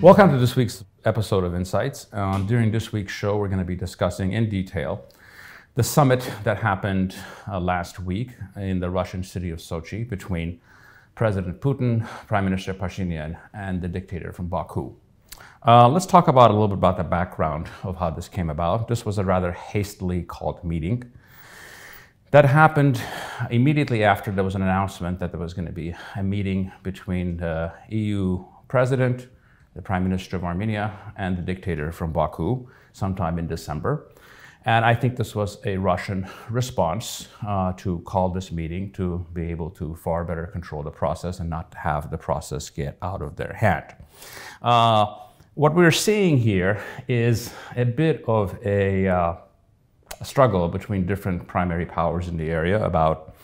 Welcome to this week's episode of Insights. During this week's show, we're going to be discussing in detail the summit that happened last week in the Russian city of Sochi between President Putin, Prime Minister Pashinyan, and the dictator from Baku. Let's talk about a little bit about the background of how this came about. This was a rather hastily called meeting that happened immediately after there was an announcement that there was going to be a meeting between the EU president, the Prime Minister of Armenia, and the dictator from Baku sometime in December. And I think this was a Russian response to call this meeting to be able to far better control the process and not have the process get out of their hand. What we're seeing here is a bit of a struggle between different primary powers in the area about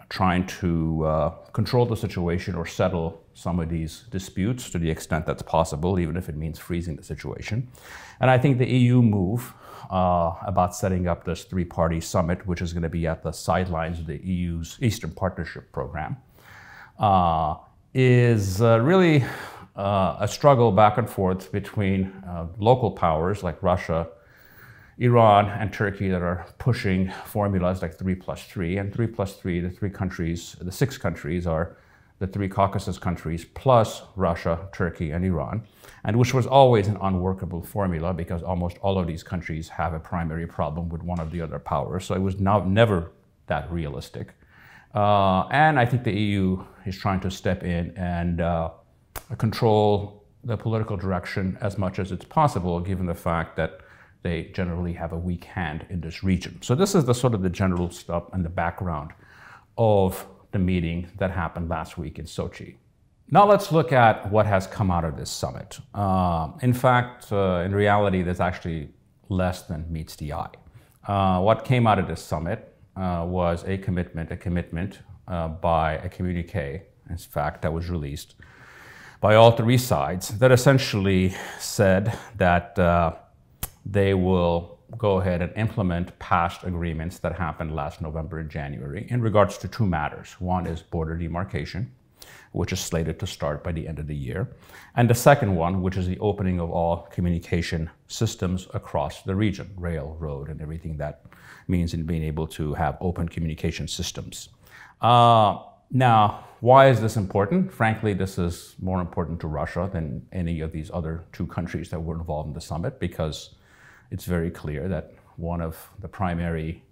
trying to control the situation or settle some of these disputes to the extent that's possible, even if it means freezing the situation. And I think the EU move about setting up this three-party summit, which is going to be at the sidelines of the EU's Eastern Partnership Program, is really a struggle back and forth between local powers like Russia, Iran, and Turkey that are pushing formulas like 3+3, and 3+3, the six countries are the three Caucasus countries plus Russia, Turkey, and Iran, and which was always an unworkable formula because almost all of these countries have a primary problem with one of the other powers, so it was never that realistic. And I think the EU is trying to step in and control the political direction as much as it's possible, given the fact that they generally have a weak hand in this region. So this is the sort of the general stuff and the background of the meeting that happened last week in Sochi. Now let's look at what has come out of this summit. In fact, in reality, there's actually less than meets the eye. What came out of this summit was a commitment by a communique, in fact, that was released by all three sides that essentially said that they will go ahead and implement past agreements that happened last November and January in regards to two matters. One is border demarcation, which is slated to start by the end of the year. And the second one, which is the opening of all communication systems across the region, rail, road, and everything that means in being able to have open communication systems. Now, why is this important? Frankly, this is more important to Russia than any of these other two countries that were involved in the summit, because it's very clear that one of the primary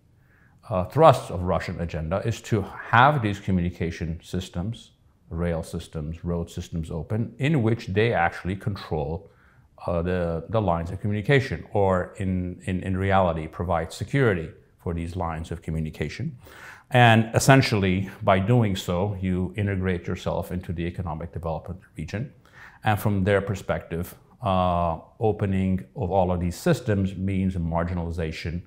thrusts of Russian agenda is to have these communication systems, rail systems, road systems open, in which they actually control the lines of communication, or in reality provide security for these lines of communication. And essentially, by doing so, you integrate yourself into the economic development of the region. And from their perspective, opening of all of these systems means a marginalization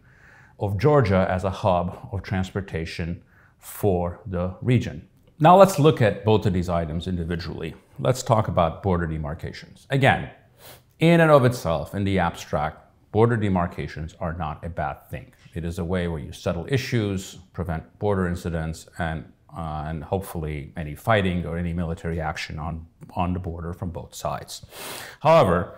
of Georgia as a hub of transportation for the region. Now let's look at both of these items individually. Let's talk about border demarcations. Again, in and of itself, in the abstract, border demarcations are not a bad thing. It is a way where you settle issues, prevent border incidents, and hopefully any fighting or any military action on the border from both sides. However,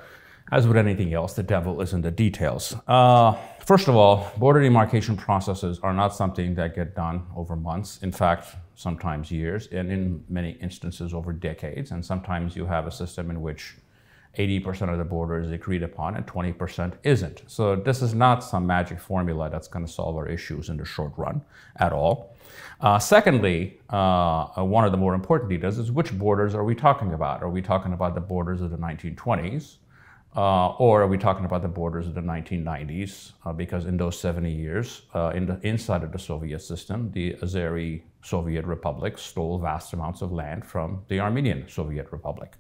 as with anything else, the devil is in the details. First of all, border demarcation processes are not something that get done over months. In fact, sometimes years, and in many instances over decades. And sometimes you have a system in which 80% of the border is agreed upon and 20% isn't. So this is not some magic formula that's going to solve our issues in the short run at all. Secondly, one of the more important details is which borders are we talking about? Are we talking about the borders of the 1920s? Or are we talking about the borders of the 1990s? Because in those 70 years, inside of the Soviet system, the Azeri Soviet Republic stole vast amounts of land from the Armenian Soviet Republic.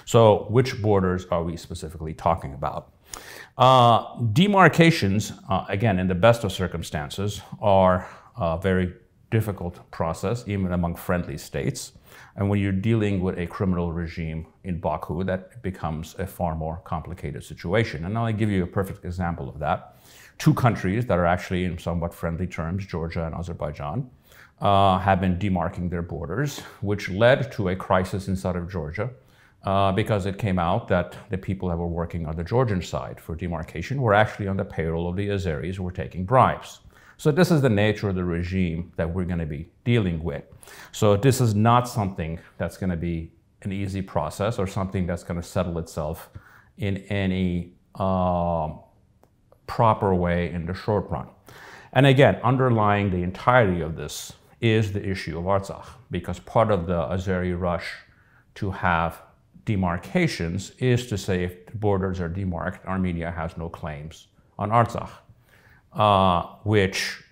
So which borders are we specifically talking about? Demarcations, again, in the best of circumstances, are a very difficult process, even among friendly states. And when you're dealing with a criminal regime in Baku, that becomes a far more complicated situation. And I'll give you a perfect example of that. Two countries that are actually in somewhat friendly terms, Georgia and Azerbaijan, have been demarking their borders, which led to a crisis inside of Georgia because it came out that the people that were working on the Georgian side for demarcation were actually on the payroll of the Azeris who were taking bribes. So this is the nature of the regime that we're going to be dealing with. So this is not something that's going to be an easy process or something that's going to settle itself in any proper way in the short run. And again, underlying the entirety of this is the issue of Artsakh, because part of the Azeri rush to have demarcations is to say if the borders are demarked, Armenia has no claims on Artsakh, which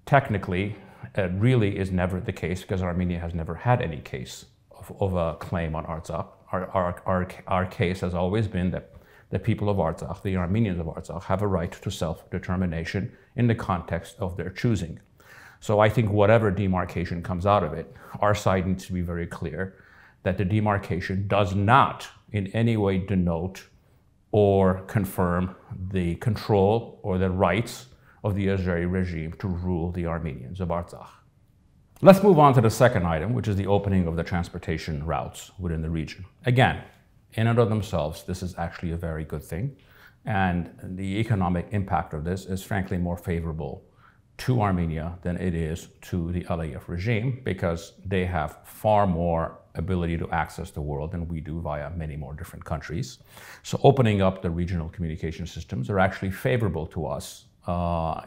technically really is never the case because Armenia has never had any case of a claim on Artsakh. Our case has always been that the people of Artsakh, the Armenians of Artsakh, have a right to self-determination in the context of their choosing. So I think whatever demarcation comes out of it, our side needs to be very clear that the demarcation does not in any way denote or confirm the control or the rights of the Azeri regime to rule the Armenians of Artsakh. Let's move on to the second item, which is the opening of the transportation routes within the region. Again, in and of themselves, this is actually a very good thing. And the economic impact of this is frankly more favorable to Armenia than it is to the Aliyev regime, because they have far more ability to access the world than we do via many more different countries. So opening up the regional communication systems are actually favorable to us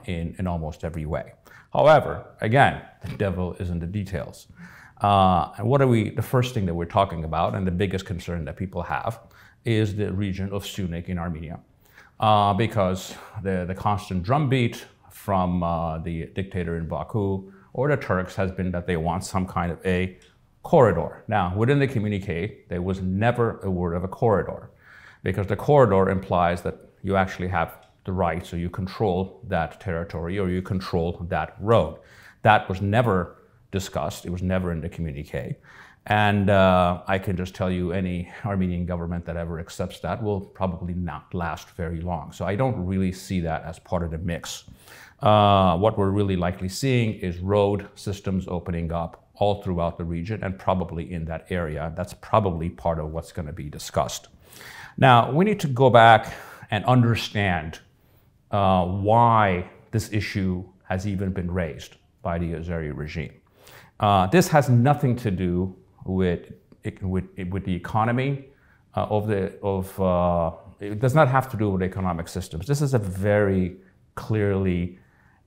in almost every way. However, again, the devil is in the details. And the first thing that we're talking about, and the biggest concern that people have, is the region of Sunik in Armenia. Because the constant drumbeat from the dictator in Baku or the Turks has been that they want some kind of a corridor. Now, within the communique, there was never a word of a corridor, because the corridor implies that you actually have the rights, or you control that territory, or you control that road. That was never discussed. It was never in the communique. And I can just tell you, any Armenian government that ever accepts that will probably not last very long. So I don't really see that as part of the mix. What we're really likely seeing is road systems opening up all throughout the region and probably in that area. That's probably part of what's going to be discussed. Now, we need to go back and understand why this issue has even been raised by the Azeri regime. This has nothing to do with the economy it does not have to do with economic systems. This is a very clearly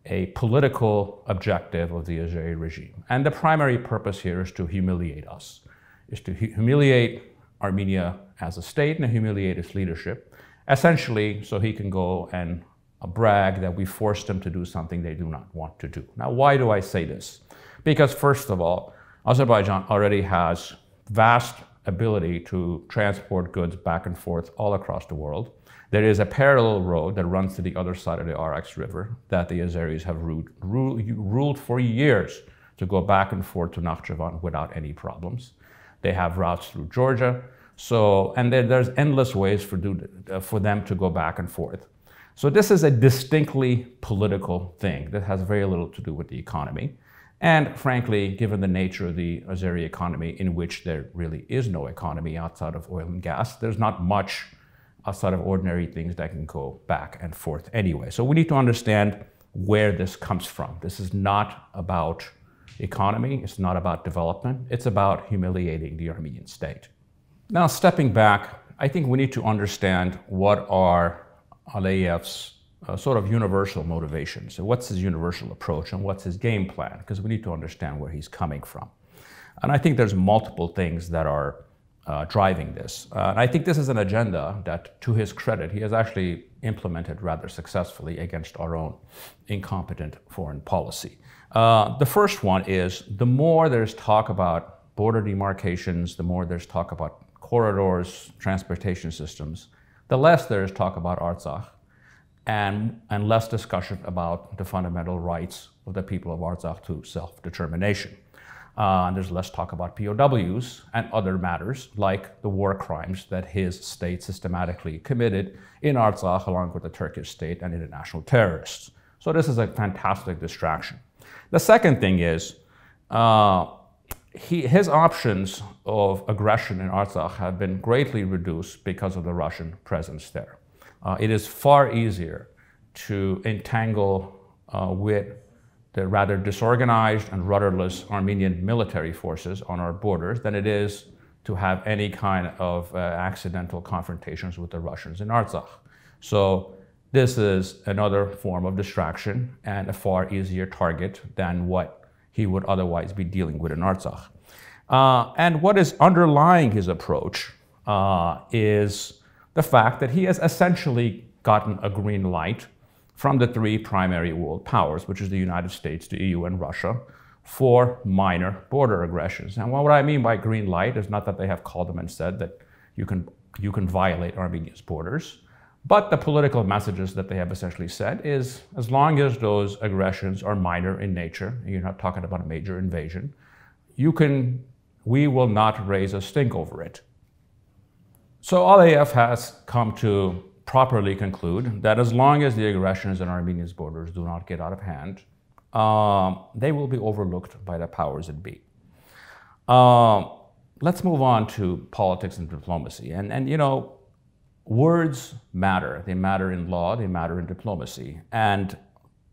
a political objective of the Azeri regime. And the primary purpose here is to humiliate us, is to humiliate Armenia as a state and humiliate its leadership, essentially so he can go and brag that we forced them to do something they do not want to do. Now, why do I say this? Because first of all, Azerbaijan already has vast ability to transport goods back and forth all across the world. There is a parallel road that runs to the other side of the Araks River that the Azeris have ruled for years to go back and forth to Nakhchivan without any problems. They have routes through Georgia. And there's endless ways for them to go back and forth. So this is a distinctly political thing that has very little to do with the economy. And frankly, given the nature of the Azeri economy, in which there really is no economy outside of oil and gas, there's not much outside of ordinary things that can go back and forth anyway. So we need to understand where this comes from. This is not about economy. It's not about development. It's about humiliating the Armenian state. Now, stepping back, I think we need to understand what are Aliyev's sort of universal motivations. So what's his universal approach and what's his game plan? Because we need to understand where he's coming from. And I think there's multiple things that are driving this. And I think this is an agenda that, to his credit, he has actually implemented rather successfully against our own incompetent foreign policy. The first one is, the more there's talk about border demarcations, the more there's talk about corridors, transportation systems, the less there's talk about Artsakh, and less discussion about the fundamental rights of the people of Artsakh to self-determination. And there's less talk about POWs and other matters like the war crimes that his state systematically committed in Artsakh along with the Turkish state and international terrorists. So this is a fantastic distraction. The second thing is, his options of aggression in Artsakh have been greatly reduced because of the Russian presence there. It is far easier to entangle with the rather disorganized and rudderless Armenian military forces on our borders than it is to have any kind of accidental confrontations with the Russians in Artsakh. So this is another form of distraction and a far easier target than what he would otherwise be dealing with in Artsakh. And what is underlying his approach is the fact that he has essentially gotten a green light from the three primary world powers, which is the United States, the EU, and Russia, for minor border aggressions. And what I mean by green light is not that they have called them and said that you can violate Armenia's borders, but the political messages that they have essentially said is, as long as those aggressions are minor in nature, and you're not talking about a major invasion, we will not raise a stink over it. So Aliyev has come to properly conclude that as long as the aggressions on Armenia's borders do not get out of hand, they will be overlooked by the powers that be. Let's move on to politics and diplomacy. And you know, words matter. They matter in law, they matter in diplomacy. And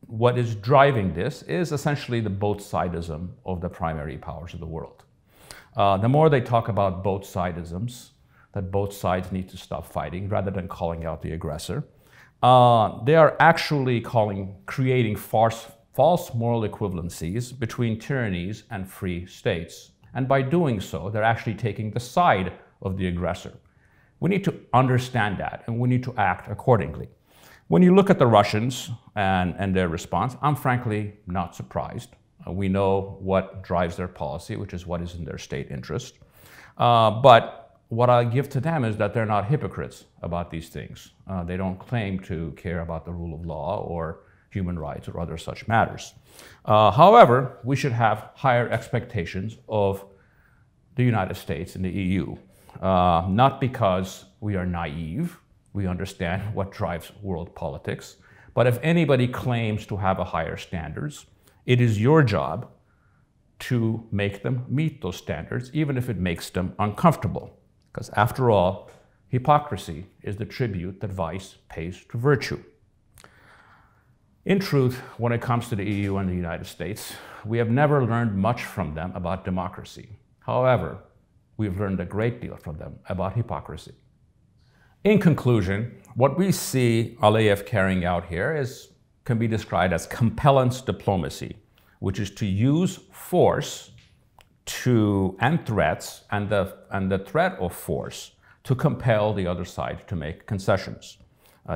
what is driving this is essentially the both-sidism of the primary powers of the world. The more they talk about both-sidisms, that both sides need to stop fighting rather than calling out the aggressor, they are actually creating false moral equivalencies between tyrannies and free states. And by doing so, they're actually taking the side of the aggressor. We need to understand that, and we need to act accordingly. When you look at the Russians and their response, I'm frankly not surprised. We know what drives their policy, which is what is in their state interest. But what I give to them is that they're not hypocrites about these things. They don't claim to care about the rule of law or human rights or other such matters. However, we should have higher expectations of the United States and the EU, not because we are naive, we understand what drives world politics, but if anybody claims to have a higher standards, it is your job to make them meet those standards, even if it makes them uncomfortable. Because after all, hypocrisy is the tribute that vice pays to virtue. In truth, when it comes to the EU and the United States, we have never learned much from them about democracy. However, we've learned a great deal from them about hypocrisy. In conclusion, what we see Aliyev carrying out here can be described as compellence diplomacy, which is to use force and threats and the threat of force to compel the other side to make concessions.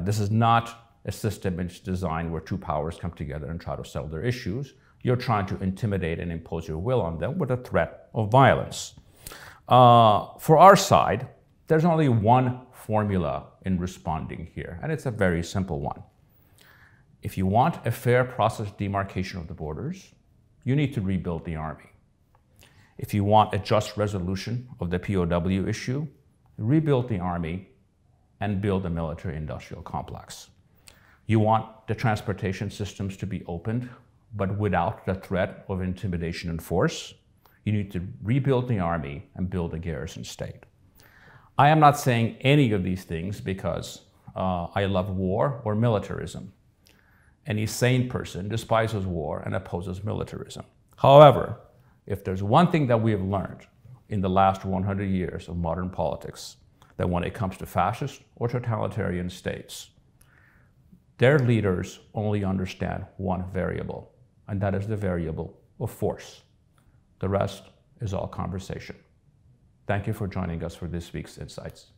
This is not a system it's designed where two powers come together and try to settle their issues. You're trying to intimidate and impose your will on them with a threat of violence. For our side, there's only one formula in responding here, and it's a very simple one. If you want a fair process demarcation of the borders, you need to rebuild the army. If you want a just resolution of the POW issue, rebuild the army and build a military-industrial complex. You want the transportation systems to be opened, but without the threat of intimidation and force, you need to rebuild the army and build a garrison state. I am not saying any of these things because I love war or militarism. Any sane person despises war and opposes militarism. However, if there's one thing that we have learned in the last 100 years of modern politics, that when it comes to fascist or totalitarian states, their leaders only understand one variable, and that is the variable of force. The rest is all conversation. Thank you for joining us for this week's Insights.